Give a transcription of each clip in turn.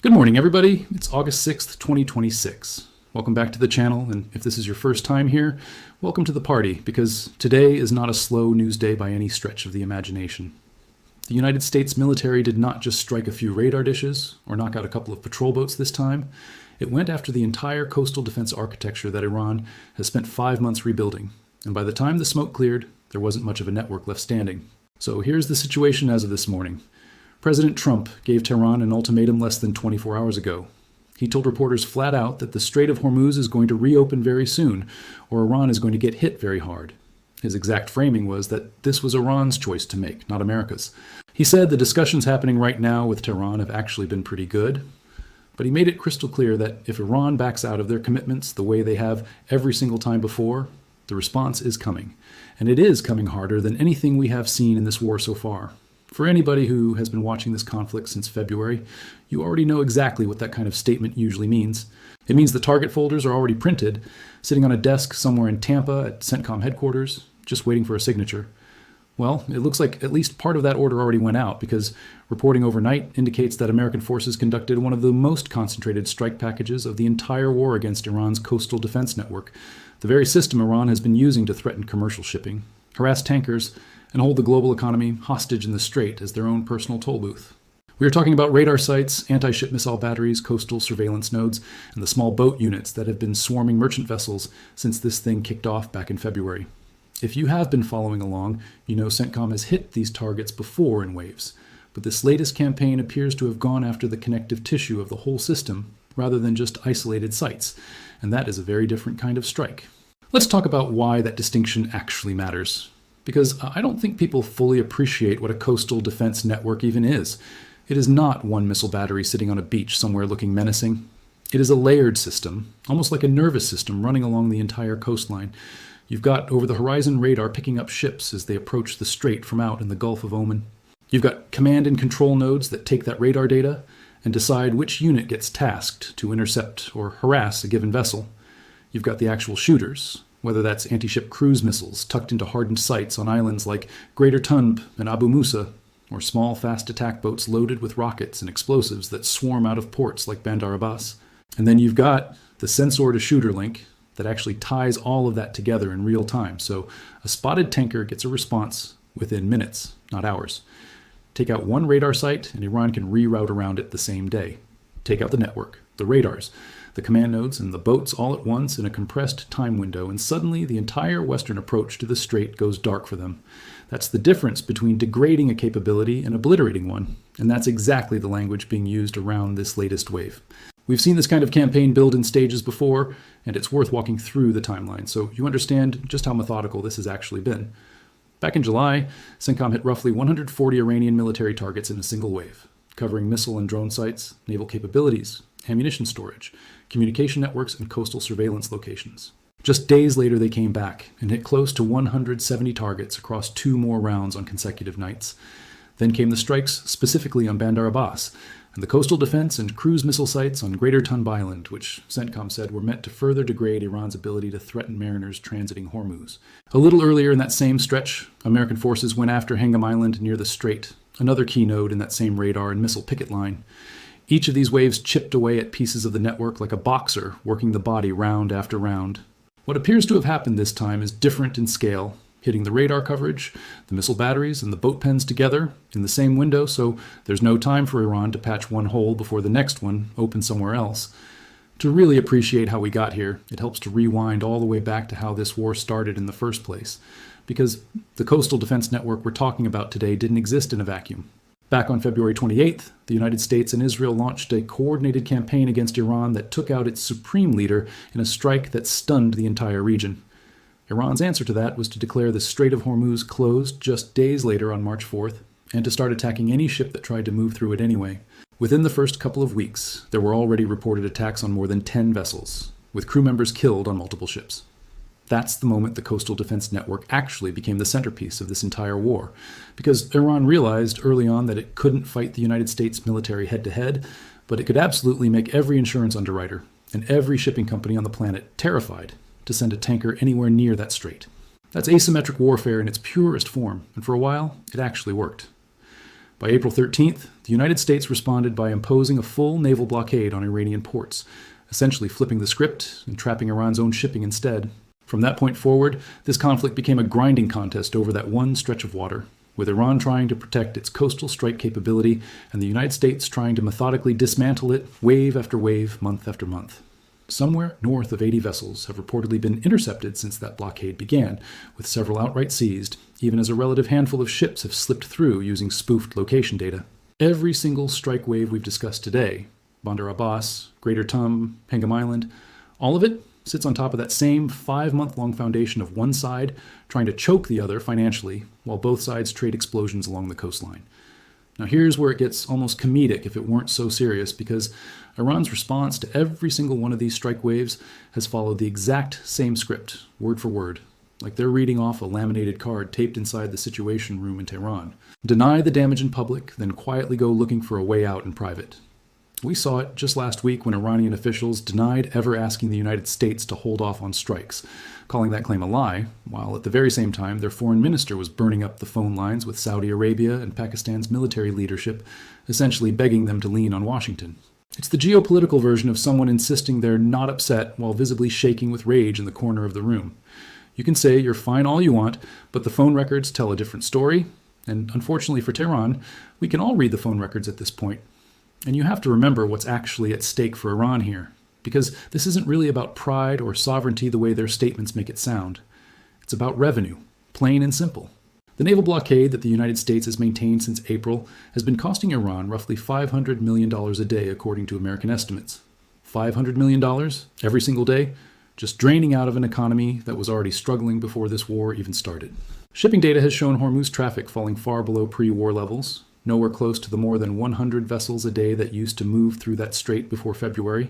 Good morning, everybody. It's August 6th, 2026. Welcome back to the channel, and if this is your first time here, welcome to the party, because today is not a slow news day by any stretch of the imagination. The United States military did not just strike a few radar dishes or knock out a couple of patrol boats this time. It went after the entire coastal defense architecture that Iran has spent 5 months rebuilding, and by the time the smoke cleared, there wasn't much of a network left standing. So here's the situation as of this morning. President Trump gave Tehran an ultimatum less than 24 hours ago. He told reporters flat out that the Strait of Hormuz is going to reopen very soon, or Iran is going to get hit very hard. His exact framing was that this was Iran's choice to make, not America's. He said the discussions happening right now with Tehran have actually been pretty good, but he made it crystal clear that if Iran backs out of their commitments the way they have every single time before, the response is coming. And it is coming harder than anything we have seen in this war so far. For anybody who has been watching this conflict since February, you already know exactly what that kind of statement usually means. It means the target folders are already printed, sitting on a desk somewhere in Tampa at CENTCOM headquarters, just waiting for a signature. Well, it looks like at least part of that order already went out, because reporting overnight indicates that American forces conducted one of the most concentrated strike packages of the entire war against Iran's coastal defense network, the very system Iran has been using to threaten commercial shipping, harass tankers, and hold the global economy hostage in the Strait as their own personal toll booth. We are talking about radar sites, anti-ship missile batteries, coastal surveillance nodes, and the small boat units that have been swarming merchant vessels since this thing kicked off back in February. If you have been following along, you know CENTCOM has hit these targets before in waves, but this latest campaign appears to have gone after the connective tissue of the whole system rather than just isolated sites, and that is a very different kind of strike. Let's talk about why that distinction actually matters. Because I don't think people fully appreciate what a coastal defense network even is. It is not one missile battery sitting on a beach somewhere looking menacing. It is a layered system, almost like a nervous system running along the entire coastline. You've got over-the-horizon radar picking up ships as they approach the strait from out in the Gulf of Oman. You've got command and control nodes that take that radar data and decide which unit gets tasked to intercept or harass a given vessel. You've got the actual shooters, whether that's anti-ship cruise missiles tucked into hardened sites on islands like Greater Tunb and Abu Musa, or small fast attack boats loaded with rockets and explosives that swarm out of ports like Bandar Abbas. And then you've got the sensor-to-shooter link that actually ties all of that together in real time, so a spotted tanker gets a response within minutes, not hours. Take out one radar site and Iran can reroute around it the same day. Take out the network, the radars, the command nodes, and the boats all at once in a compressed time window, and suddenly the entire western approach to the strait goes dark for them. That's the difference between degrading a capability and obliterating one, and that's exactly the language being used around this latest wave. We've seen this kind of campaign build in stages before, and it's worth walking through the timeline so you understand just how methodical this has actually been. Back in July, CENTCOM hit roughly 140 Iranian military targets in a single wave, covering missile and drone sites, naval capabilities, ammunition storage, communication networks, and coastal surveillance locations. Just days later, they came back and hit close to 170 targets across 2 more rounds on consecutive nights. Then came the strikes specifically on Bandar Abbas, and the coastal defense and cruise missile sites on Greater Tunb Island, which CENTCOM said were meant to further degrade Iran's ability to threaten mariners transiting Hormuz. A little earlier in that same stretch, American forces went after Hangam Island near the Strait, another key node in that same radar and missile picket line. Each of these waves chipped away at pieces of the network like a boxer working the body round after round. What appears to have happened this time is different in scale, hitting the radar coverage, the missile batteries, and the boat pens together in the same window, so there's no time for Iran to patch one hole before the next one opens somewhere else. To really appreciate how we got here, it helps to rewind all the way back to how this war started in the first place, because the coastal defense network we're talking about today didn't exist in a vacuum. Back on February 28th, the United States and Israel launched a coordinated campaign against Iran that took out its supreme leader in a strike that stunned the entire region. Iran's answer to that was to declare the Strait of Hormuz closed just days later on March 4th, and to start attacking any ship that tried to move through it anyway. Within the first couple of weeks, there were already reported attacks on more than 10 vessels, with crew members killed on multiple ships. That's the moment the coastal defense network actually became the centerpiece of this entire war, because Iran realized early on that it couldn't fight the United States military head-to-head, but it could absolutely make every insurance underwriter and every shipping company on the planet terrified to send a tanker anywhere near that strait. That's asymmetric warfare in its purest form, and for a while, it actually worked. By April 13th, the United States responded by imposing a full naval blockade on Iranian ports, essentially flipping the script and trapping Iran's own shipping instead. From that point forward, this conflict became a grinding contest over that one stretch of water, with Iran trying to protect its coastal strike capability and the United States trying to methodically dismantle it wave after wave, month after month. Somewhere north of 80 vessels have reportedly been intercepted since that blockade began, with several outright seized, even as a relative handful of ships have slipped through using spoofed location data. Every single strike wave we've discussed today, Bandar Abbas, Greater Tum, Hengam Island, all of it sits on top of that same 5-month-long foundation of one side trying to choke the other financially, while both sides trade explosions along the coastline. Now here's where it gets almost comedic if it weren't so serious, because Iran's response to every single one of these strike waves has followed the exact same script, word for word, like they're reading off a laminated card taped inside the Situation Room in Tehran. Deny the damage in public, then quietly go looking for a way out in private. We saw it just last week when Iranian officials denied ever asking the United States to hold off on strikes, calling that claim a lie, while at the very same time their foreign minister was burning up the phone lines with Saudi Arabia and Pakistan's military leadership, essentially begging them to lean on Washington. It's the geopolitical version of someone insisting they're not upset while visibly shaking with rage in the corner of the room. You can say you're fine all you want, but the phone records tell a different story, and unfortunately for Tehran, we can all read the phone records at this point. And you have to remember what's actually at stake for Iran here, because this isn't really about pride or sovereignty the way their statements make it sound. It's about revenue, plain and simple. The naval blockade that the United States has maintained since April has been costing Iran roughly $500 million a day, according to American estimates. $500 million every single day, just draining out of an economy that was already struggling before this war even started. Shipping data has shown Hormuz traffic falling far below pre-war levels, nowhere close to the more than 100 vessels a day that used to move through that strait before February.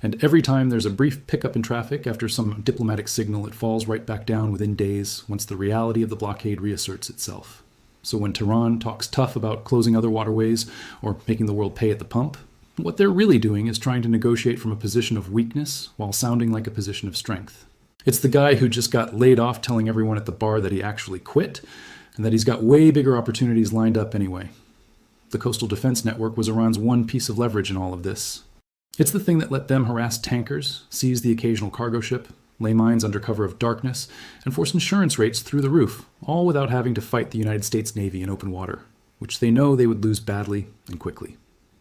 And every time there's a brief pickup in traffic after some diplomatic signal, it falls right back down within days once the reality of the blockade reasserts itself. So when Tehran talks tough about closing other waterways or making the world pay at the pump, what they're really doing is trying to negotiate from a position of weakness while sounding like a position of strength. It's the guy who just got laid off telling everyone at the bar that he actually quit and that he's got way bigger opportunities lined up anyway. The Coastal Defense Network was Iran's one piece of leverage in all of this. It's the thing that let them harass tankers, seize the occasional cargo ship, lay mines under cover of darkness, and force insurance rates through the roof, all without having to fight the United States Navy in open water, which they know they would lose badly and quickly.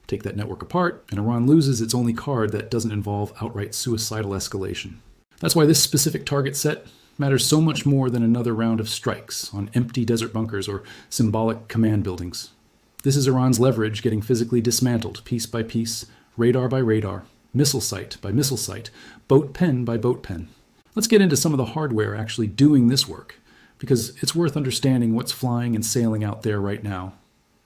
Take that network apart, and Iran loses its only card that doesn't involve outright suicidal escalation. That's why this specific target set matters so much more than another round of strikes on empty desert bunkers or symbolic command buildings. This is Iran's leverage getting physically dismantled piece by piece, radar by radar, missile site by missile site, boat pen by boat pen. Let's get into some of the hardware actually doing this work, because it's worth understanding what's flying and sailing out there right now.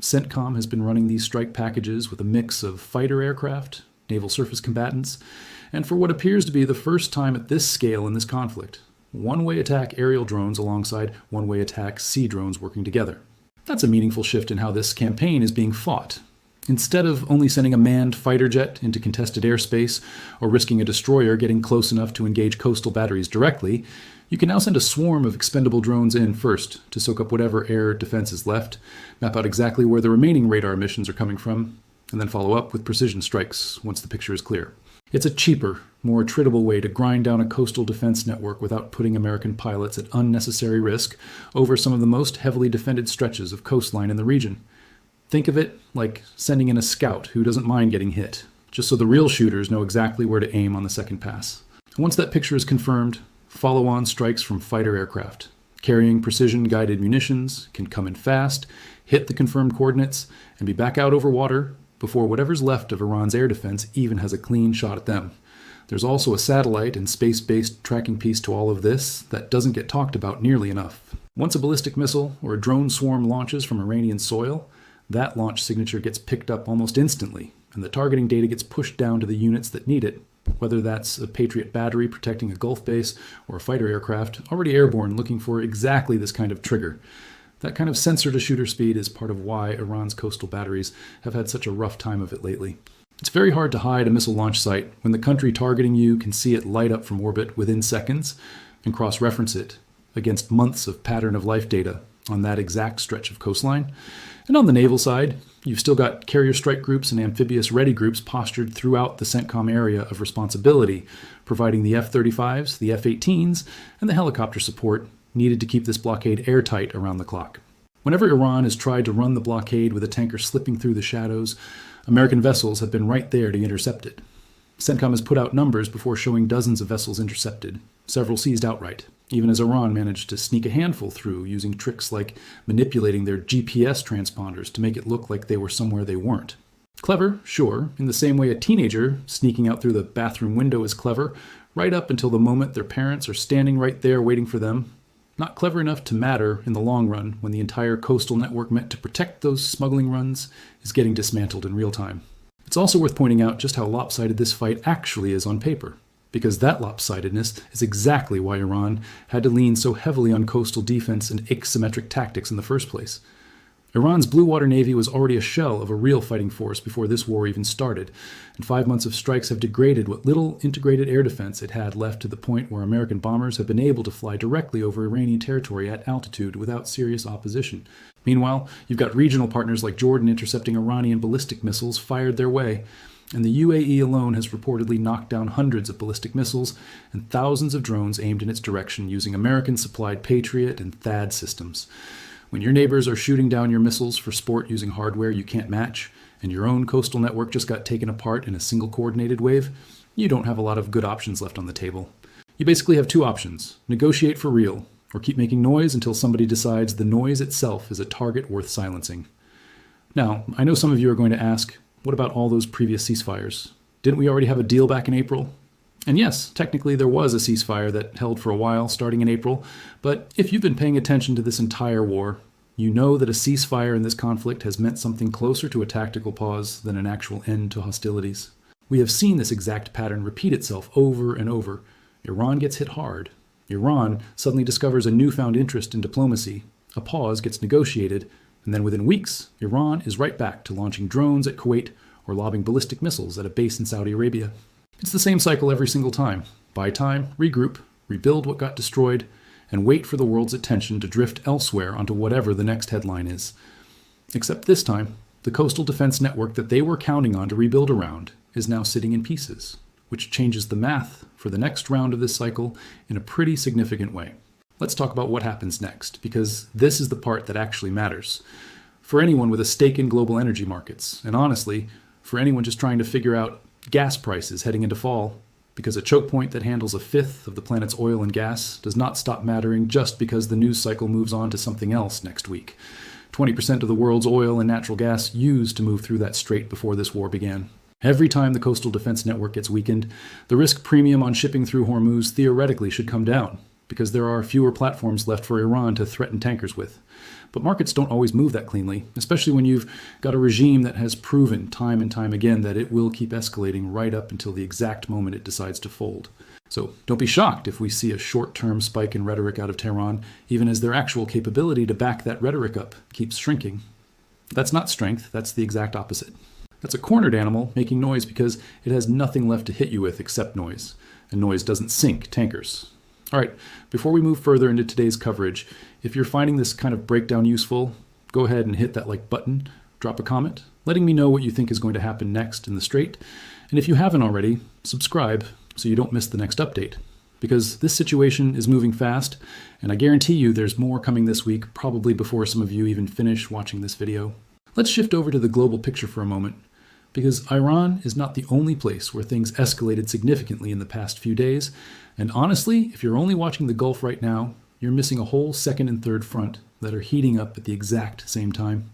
CENTCOM has been running these strike packages with a mix of fighter aircraft, naval surface combatants, and for what appears to be the first time at this scale in this conflict, one-way attack aerial drones alongside one-way attack sea drones working together. That's a meaningful shift in how this campaign is being fought. Instead of only sending a manned fighter jet into contested airspace or risking a destroyer getting close enough to engage coastal batteries directly, you can now send a swarm of expendable drones in first to soak up whatever air defense is left, map out exactly where the remaining radar missions are coming from, and then follow up with precision strikes once the picture is clear. It's a cheaper, more attritable way to grind down a coastal defense network without putting American pilots at unnecessary risk over some of the most heavily defended stretches of coastline in the region. Think of it like sending in a scout who doesn't mind getting hit, just so the real shooters know exactly where to aim on the second pass. Once that picture is confirmed, follow-on strikes from fighter aircraft, carrying precision-guided munitions, can come in fast, hit the confirmed coordinates, and be back out over water before whatever's left of Iran's air defense even has a clean shot at them. There's also a satellite and space-based tracking piece to all of this that doesn't get talked about nearly enough. Once a ballistic missile or a drone swarm launches from Iranian soil, that launch signature gets picked up almost instantly, and the targeting data gets pushed down to the units that need it, whether that's a Patriot battery protecting a Gulf base or a fighter aircraft already airborne looking for exactly this kind of trigger. That kind of sensor-to-shooter speed is part of why Iran's coastal batteries have had such a rough time of it lately. It's very hard to hide a missile launch site when the country targeting you can see it light up from orbit within seconds and cross-reference it against months of pattern-of-life data on that exact stretch of coastline. And on the naval side, you've still got carrier strike groups and amphibious ready groups postured throughout the CENTCOM area of responsibility, providing the F-35s, the F-18s, and the helicopter support needed to keep this blockade airtight around the clock. Whenever Iran has tried to run the blockade with a tanker slipping through the shadows, American vessels have been right there to intercept it. CENTCOM has put out numbers before showing dozens of vessels intercepted, several seized outright, even as Iran managed to sneak a handful through using tricks like manipulating their GPS transponders to make it look like they were somewhere they weren't. Clever, sure, in the same way a teenager sneaking out through the bathroom window is clever, right up until the moment their parents are standing right there waiting for them. Not clever enough to matter in the long run when the entire coastal network meant to protect those smuggling runs is getting dismantled in real time. It's also worth pointing out just how lopsided this fight actually is on paper, because that lopsidedness is exactly why Iran had to lean so heavily on coastal defense and asymmetric tactics in the first place. Iran's blue water navy was already a shell of a real fighting force before this war even started, and 5 months of strikes have degraded what little integrated air defense it had left to the point where American bombers have been able to fly directly over Iranian territory at altitude without serious opposition. Meanwhile, you've got regional partners like Jordan intercepting Iranian ballistic missiles fired their way, and the UAE alone has reportedly knocked down hundreds of ballistic missiles and thousands of drones aimed in its direction using American-supplied Patriot and THAAD systems. When your neighbors are shooting down your missiles for sport using hardware you can't match, and your own coastal network just got taken apart in a single coordinated wave, you don't have a lot of good options left on the table. You basically have two options: negotiate for real, or keep making noise until somebody decides the noise itself is a target worth silencing. Now, I know some of you are going to ask, what about all those previous ceasefires? Didn't we already have a deal back in April? And yes, technically there was a ceasefire that held for a while starting in April, but if you've been paying attention to this entire war, you know that a ceasefire in this conflict has meant something closer to a tactical pause than an actual end to hostilities. We have seen this exact pattern repeat itself over and over. Iran gets hit hard. Iran suddenly discovers a newfound interest in diplomacy. A pause gets negotiated, and then within weeks, Iran is right back to launching drones at Kuwait or lobbing ballistic missiles at a base in Saudi Arabia. It's the same cycle every single time. Buy time, regroup, rebuild what got destroyed, and wait for the world's attention to drift elsewhere onto whatever the next headline is. Except this time, the coastal defense network that they were counting on to rebuild around is now sitting in pieces, which changes the math for the next round of this cycle in a pretty significant way. Let's talk about what happens next, because this is the part that actually matters. For anyone with a stake in global energy markets, and honestly, for anyone just trying to figure out gas prices heading into fall, because a choke point that handles a fifth of the planet's oil and gas does not stop mattering just because the news cycle moves on to something else next week. 20% of the world's oil and natural gas used to move through that strait before this war began. Every time the coastal defense network gets weakened, the risk premium on shipping through Hormuz theoretically should come down, because there are fewer platforms left for Iran to threaten tankers with. But markets don't always move that cleanly, especially when you've got a regime that has proven time and time again that it will keep escalating right up until the exact moment it decides to fold. So don't be shocked if we see a short-term spike in rhetoric out of Tehran, even as their actual capability to back that rhetoric up keeps shrinking. That's not strength, that's the exact opposite. That's a cornered animal making noise because it has nothing left to hit you with except noise, and noise doesn't sink tankers. All right, before we move further into today's coverage, if you're finding this kind of breakdown useful, go ahead and hit that like button, drop a comment, letting me know what you think is going to happen next in the Strait, and if you haven't already, subscribe so you don't miss the next update. Because this situation is moving fast, and I guarantee you there's more coming this week, probably before some of you even finish watching this video. Let's shift over to the global picture for a moment, because Iran is not the only place where things escalated significantly in the past few days, and honestly, if you're only watching the Gulf right now, you're missing a whole second and third front that are heating up at the exact same time.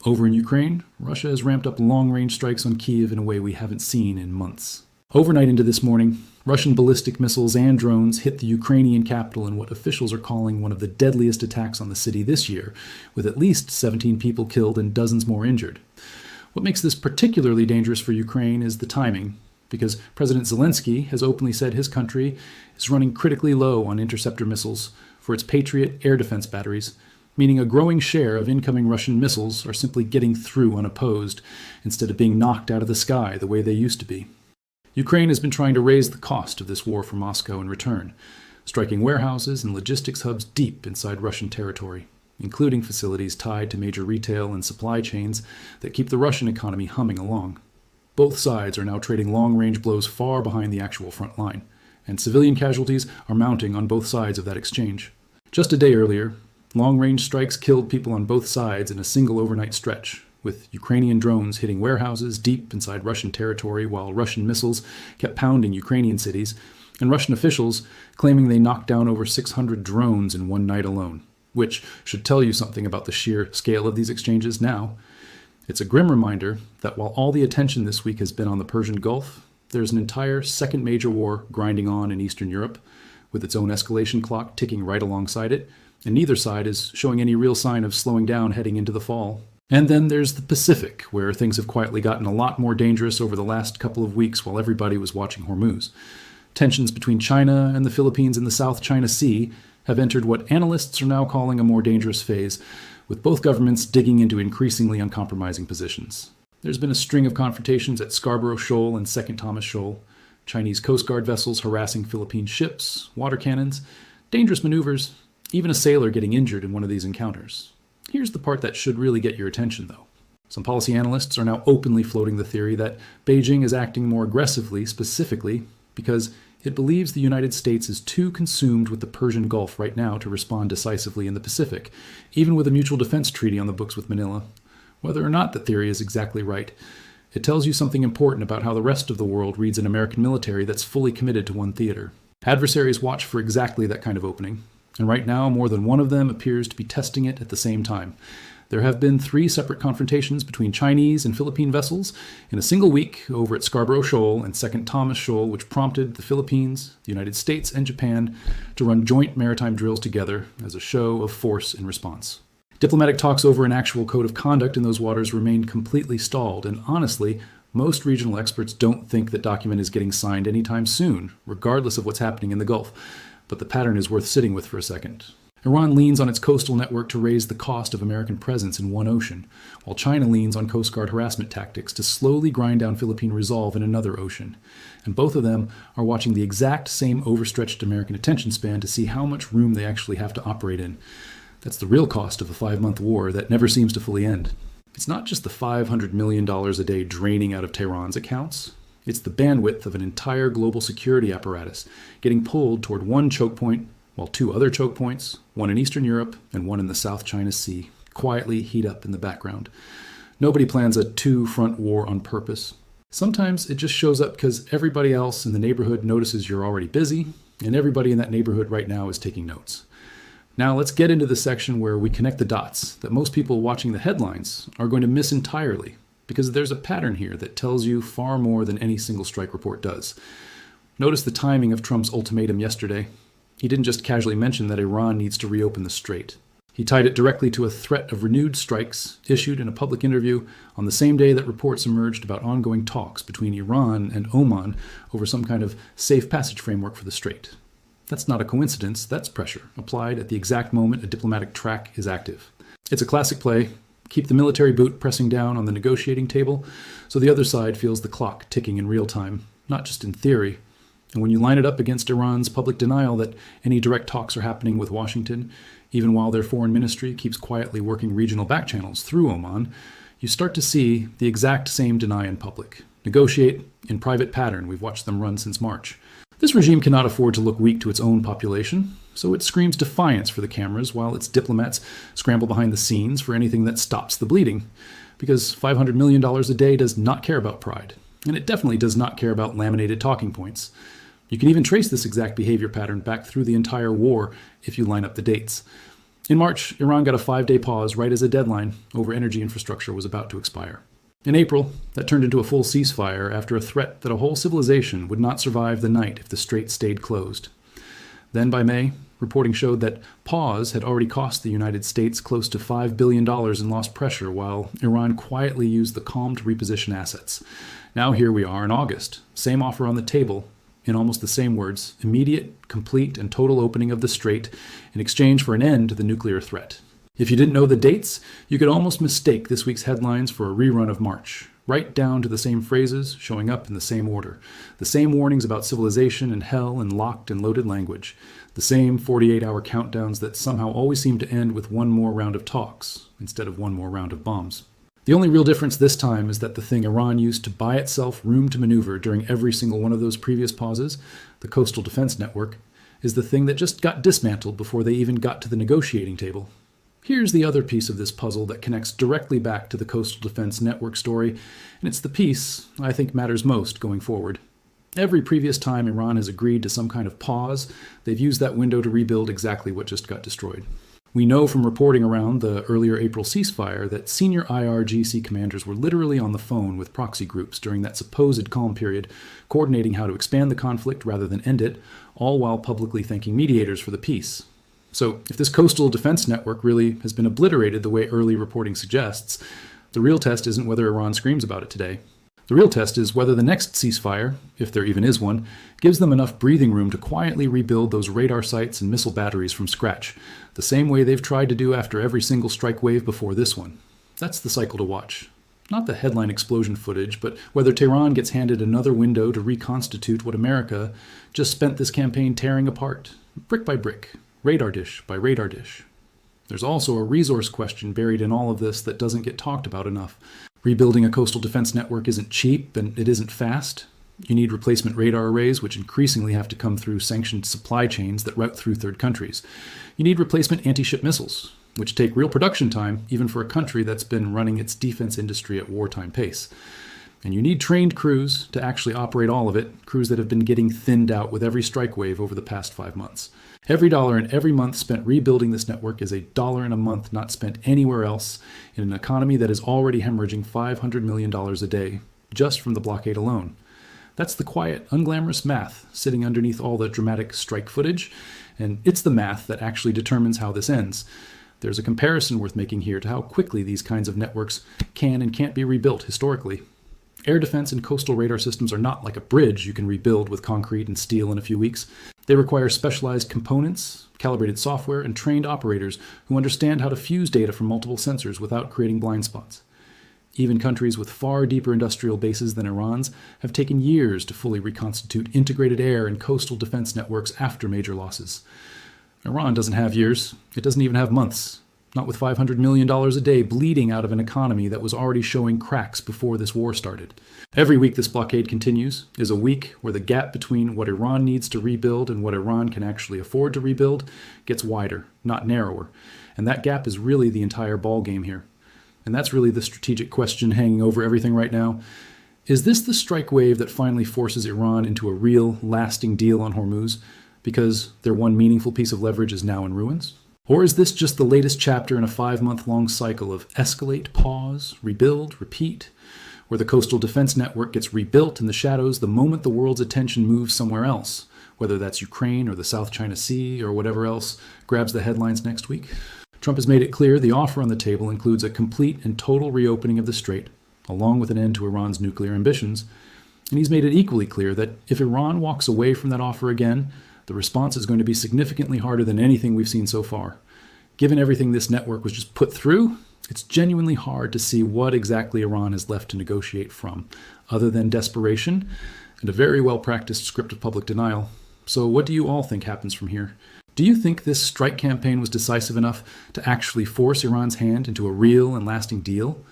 Over in Ukraine, Russia has ramped up long-range strikes on Kyiv in a way we haven't seen in months. Overnight into this morning, Russian ballistic missiles and drones hit the Ukrainian capital in what officials are calling one of the deadliest attacks on the city this year, with at least 17 people killed and dozens more injured. What makes this particularly dangerous for Ukraine is the timing, because President Zelensky has openly said his country is running critically low on interceptor missiles for its Patriot air defense batteries, meaning a growing share of incoming Russian missiles are simply getting through unopposed instead of being knocked out of the sky the way they used to be. Ukraine has been trying to raise the cost of this war for Moscow in return, striking warehouses and logistics hubs deep inside Russian territory. including facilities tied to major retail and supply chains that keep the Russian economy humming along. Both sides are now trading long-range blows far behind the actual front line, and civilian casualties are mounting on both sides of that exchange. Just a day earlier, long-range strikes killed people on both sides in a single overnight stretch, with Ukrainian drones hitting warehouses deep inside Russian territory while Russian missiles kept pounding Ukrainian cities, and Russian officials claiming they knocked down over 600 drones in one night alone, which should tell you something about the sheer scale of these exchanges now. It's a grim reminder that while all the attention this week has been on the Persian Gulf, there's an entire second major war grinding on in Eastern Europe, with its own escalation clock ticking right alongside it, and neither side is showing any real sign of slowing down heading into the fall. And then there's the Pacific, where things have quietly gotten a lot more dangerous over the last couple of weeks while everybody was watching Hormuz. Tensions between China and the Philippines in the South China Sea have entered what analysts are now calling a more dangerous phase, with both governments digging into increasingly uncompromising positions. There's been a string of confrontations at Scarborough Shoal and Second Thomas Shoal, Chinese Coast Guard vessels harassing Philippine ships, water cannons, dangerous maneuvers, even a sailor getting injured in one of these encounters. Here's the part that should really get your attention, though. Some policy analysts are now openly floating the theory that Beijing is acting more aggressively, specifically because it believes the United States is too consumed with the Persian Gulf right now to respond decisively in the Pacific, even with a mutual defense treaty on the books with Manila. Whether or not the theory is exactly right, it tells you something important about how the rest of the world reads an American military that's fully committed to one theater. Adversaries watch for exactly that kind of opening, and right now more than one of them appears to be testing it at the same time. There have been 3 separate confrontations between Chinese and Philippine vessels in a single week over at Scarborough Shoal and Second Thomas Shoal, which prompted the Philippines, the United States, and Japan to run joint maritime drills together as a show of force in response. Diplomatic talks over an actual code of conduct in those waters remained completely stalled, and honestly, most regional experts don't think that document is getting signed anytime soon, regardless of what's happening in the Gulf. But the pattern is worth sitting with for a second. Iran leans on its coastal network to raise the cost of American presence in one ocean, while China leans on Coast Guard harassment tactics to slowly grind down Philippine resolve in another ocean. And both of them are watching the exact same overstretched American attention span to see how much room they actually have to operate in. That's the real cost of a 5-month war that never seems to fully end. It's not just the $500 million a day draining out of Tehran's accounts. It's the bandwidth of an entire global security apparatus getting pulled toward one choke point, while 2 other choke points, one in Eastern Europe and one in the South China Sea, quietly heat up in the background. Nobody plans a 2-front war on purpose. Sometimes it just shows up because everybody else in the neighborhood notices you're already busy, and everybody in that neighborhood right now is taking notes. Now let's get into the section where we connect the dots that most people watching the headlines are going to miss entirely, because there's a pattern here that tells you far more than any single strike report does. Notice the timing of Trump's ultimatum yesterday. He didn't just casually mention that Iran needs to reopen the strait. He tied it directly to a threat of renewed strikes issued in a public interview on the same day that reports emerged about ongoing talks between Iran and Oman over some kind of safe passage framework for the strait. That's not a coincidence, that's pressure, applied at the exact moment a diplomatic track is active. It's a classic play. Keep the military boot pressing down on the negotiating table so the other side feels the clock ticking in real time, not just in theory. And when you line it up against Iran's public denial that any direct talks are happening with Washington, even while their foreign ministry keeps quietly working regional back channels through Oman, you start to see the exact same deny in public. Negotiate in private pattern we've watched them run since March. This regime cannot afford to look weak to its own population, so it screams defiance for the cameras while its diplomats scramble behind the scenes for anything that stops the bleeding. Because $500 million a day does not care about pride, and it definitely does not care about laminated talking points. You can even trace this exact behavior pattern back through the entire war if you line up the dates. In March, Iran got a 5-day pause right as a deadline over energy infrastructure was about to expire. In April, that turned into a full ceasefire after a threat that a whole civilization would not survive the night if the strait stayed closed. Then by May, reporting showed that pause had already cost the United States close to $5 billion in lost pressure, while Iran quietly used the calm to reposition assets. Now here we are in August, same offer on the table, in almost the same words, immediate, complete, and total opening of the strait in exchange for an end to the nuclear threat. If you didn't know the dates, you could almost mistake this week's headlines for a rerun of March, right down to the same phrases showing up in the same order, the same warnings about civilization and hell in locked and loaded language, the same 48-hour countdowns that somehow always seem to end with one more round of talks instead of one more round of bombs. The only real difference this time is that the thing Iran used to buy itself room to maneuver during every single one of those previous pauses, the coastal defense network, is the thing that just got dismantled before they even got to the negotiating table. Here's the other piece of this puzzle that connects directly back to the coastal defense network story, and it's the piece I think matters most going forward. Every previous time Iran has agreed to some kind of pause, they've used that window to rebuild exactly what just got destroyed. We know from reporting around the earlier April ceasefire that senior IRGC commanders were literally on the phone with proxy groups during that supposed calm period, coordinating how to expand the conflict rather than end it, all while publicly thanking mediators for the peace. So if this coastal defense network really has been obliterated the way early reporting suggests, the real test isn't whether Iran screams about it today. The real test is whether the next ceasefire, if there even is one, gives them enough breathing room to quietly rebuild those radar sites and missile batteries from scratch, the same way they've tried to do after every single strike wave before this one. That's the cycle to watch. Not the headline explosion footage, but whether Tehran gets handed another window to reconstitute what America just spent this campaign tearing apart, brick by brick, radar dish by radar dish. There's also a resource question buried in all of this that doesn't get talked about enough. Rebuilding a coastal defense network isn't cheap and it isn't fast. You need replacement radar arrays, which increasingly have to come through sanctioned supply chains that route through third countries. You need replacement anti-ship missiles, which take real production time, even for a country that's been running its defense industry at wartime pace. And you need trained crews to actually operate all of it, crews that have been getting thinned out with every strike wave over the past 5 months. Every dollar in every month spent rebuilding this network is $1 in a month not spent anywhere else in an economy that is already hemorrhaging $500 million a day, just from the blockade alone. That's the quiet, unglamorous math sitting underneath all the dramatic strike footage, and it's the math that actually determines how this ends. There's a comparison worth making here to how quickly these kinds of networks can and can't be rebuilt historically. Air defense and coastal radar systems are not like a bridge you can rebuild with concrete and steel in a few weeks. They require specialized components, calibrated software, and trained operators who understand how to fuse data from multiple sensors without creating blind spots. Even countries with far deeper industrial bases than Iran's have taken years to fully reconstitute integrated air and coastal defense networks after major losses. Iran doesn't have years. It doesn't even have months. Not with $500 million a day bleeding out of an economy that was already showing cracks before this war started. Every week this blockade continues is a week where the gap between what Iran needs to rebuild and what Iran can actually afford to rebuild gets wider, not narrower. And that gap is really the entire ballgame here. And that's really the strategic question hanging over everything right now. Is this the strike wave that finally forces Iran into a real, lasting deal on Hormuz because their one meaningful piece of leverage is now in ruins? Or is this just the latest chapter in a 5-month-long cycle of escalate, pause, rebuild, repeat, where the coastal defense network gets rebuilt in the shadows the moment the world's attention moves somewhere else, whether that's Ukraine or the South China Sea or whatever else grabs the headlines next week? Trump has made it clear the offer on the table includes a complete and total reopening of the Strait, along with an end to Iran's nuclear ambitions. And he's made it equally clear that if Iran walks away from that offer again, the response is going to be significantly harder than anything we've seen so far. Given everything this network was just put through, it's genuinely hard to see what exactly Iran has left to negotiate from, other than desperation and a very well-practiced script of public denial. So what do you all think happens from here? Do you think this strike campaign was decisive enough to actually force Iran's hand into a real and lasting deal?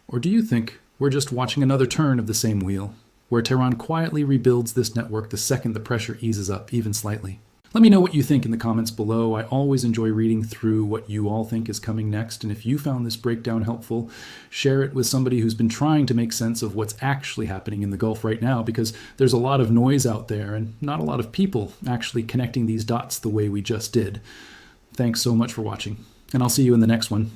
Or do you think we're just watching another turn of the same wheel, where Tehran quietly rebuilds this network the second the pressure eases up even slightly? Let me know what you think in the comments below. I always enjoy reading through what you all think is coming next, and if you found this breakdown helpful, share it with somebody who's been trying to make sense of what's actually happening in the Gulf right now, because there's a lot of noise out there and not a lot of people actually connecting these dots the way we just did. Thanks so much for watching, and I'll see you in the next one.